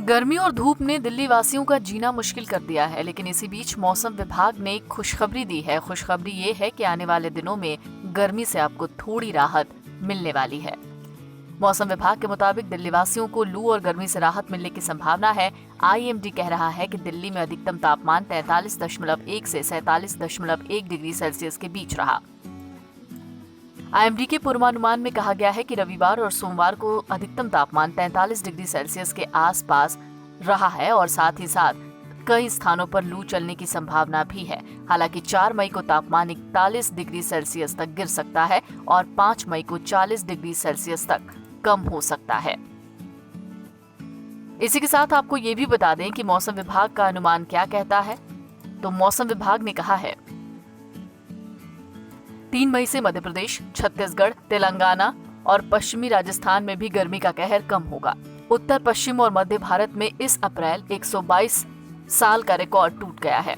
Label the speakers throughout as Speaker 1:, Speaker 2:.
Speaker 1: गर्मी और धूप ने दिल्ली वासियों का जीना मुश्किल कर दिया है, लेकिन इसी बीच मौसम विभाग ने एक खुशखबरी दी है। खुशखबरी ये है कि आने वाले दिनों में गर्मी से आपको थोड़ी राहत मिलने वाली है। मौसम विभाग के मुताबिक दिल्ली वासियों को लू और गर्मी से राहत मिलने की संभावना है। आईएमडी कह रहा है कि दिल्ली में अधिकतम तापमान 43.1 से 47.1 डिग्री सेल्सियस के बीच रहा। आईएमडी के पूर्वानुमान में कहा गया है कि रविवार और सोमवार को अधिकतम तापमान 43 डिग्री सेल्सियस के आसपास रहा है और साथ ही साथ कई स्थानों पर लू चलने की संभावना भी है। हालांकि 4 मई को तापमान 41 डिग्री सेल्सियस तक गिर सकता है और 5 मई को 40 डिग्री सेल्सियस तक कम हो सकता है। इसी के साथ आपको ये भी बता दें कि मौसम विभाग का अनुमान क्या कहता है। तो मौसम विभाग ने कहा है 3 मई से मध्य प्रदेश, छत्तीसगढ़, तेलंगाना और पश्चिमी राजस्थान में भी गर्मी का कहर कम होगा। उत्तर पश्चिम और मध्य भारत में इस अप्रैल 122 साल का रिकॉर्ड टूट गया है।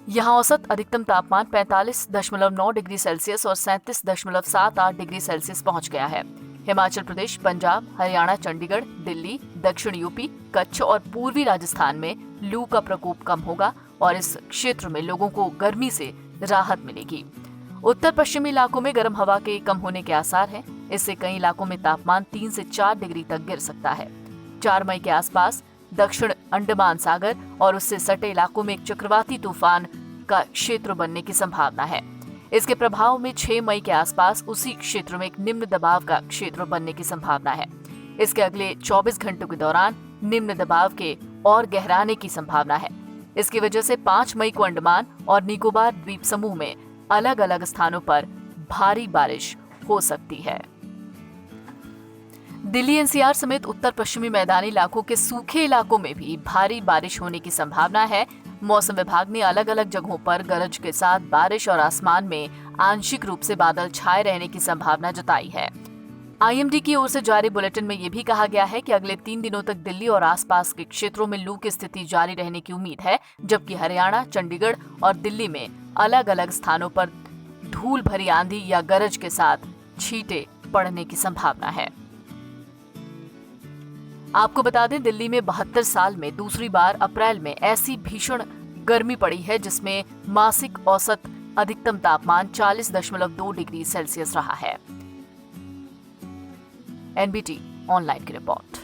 Speaker 1: यहाँ औसत अधिकतम तापमान 45.9 डिग्री सेल्सियस और 37.78 डिग्री सेल्सियस पहुंच गया है। हिमाचल प्रदेश, पंजाब, हरियाणा, चंडीगढ़, दिल्ली, दक्षिण यूपी, कच्छ और पूर्वी राजस्थान में लू का प्रकोप कम होगा और इस क्षेत्र में लोगों को गर्मी से राहत मिलेगी। उत्तर पश्चिमी इलाकों में गर्म हवा के कम होने के आसार हैं। इससे कई इलाकों में तापमान 3 से 4 डिग्री तक गिर सकता है। 4 मई के आसपास दक्षिण अंडमान सागर और उससे सटे इलाकों में एक चक्रवाती तूफान का क्षेत्र बनने की संभावना है। इसके प्रभाव में 6 मई के आसपास उसी क्षेत्र में एक निम्न दबाव का क्षेत्र बनने की संभावना है। इसके अगले 24 घंटों के दौरान निम्न दबाव के और गहराने की संभावना है। इसकी वजह से 5 मई को अंडमान और निकोबार द्वीप समूह में अलग अलग स्थानों पर भारी बारिश हो सकती है। दिल्ली एनसीआर समेत उत्तर पश्चिमी मैदानी इलाकों के सूखे इलाकों में भी भारी बारिश होने की संभावना है। मौसम विभाग ने अलग अलग जगहों पर गरज के साथ बारिश और आसमान में आंशिक रूप से बादल छाए रहने की संभावना जताई है। आईएमडी की ओर से जारी बुलेटिन में यह भी कहा गया है कि अगले 3 दिनों तक दिल्ली और आसपास के क्षेत्रों में लू की स्थिति जारी रहने की उम्मीद है, जबकि हरियाणा, चंडीगढ़ और दिल्ली में अलग अलग स्थानों पर धूल भरी आंधी या गरज के साथ छींटे पड़ने की संभावना है। आपको बता दें, दिल्ली में 72 साल में दूसरी बार अप्रैल में ऐसी भीषण गर्मी पड़ी है जिसमें मासिक औसत अधिकतम तापमान 40.2 डिग्री सेल्सियस रहा है। एनबीटी ऑनलाइन की रिपोर्ट।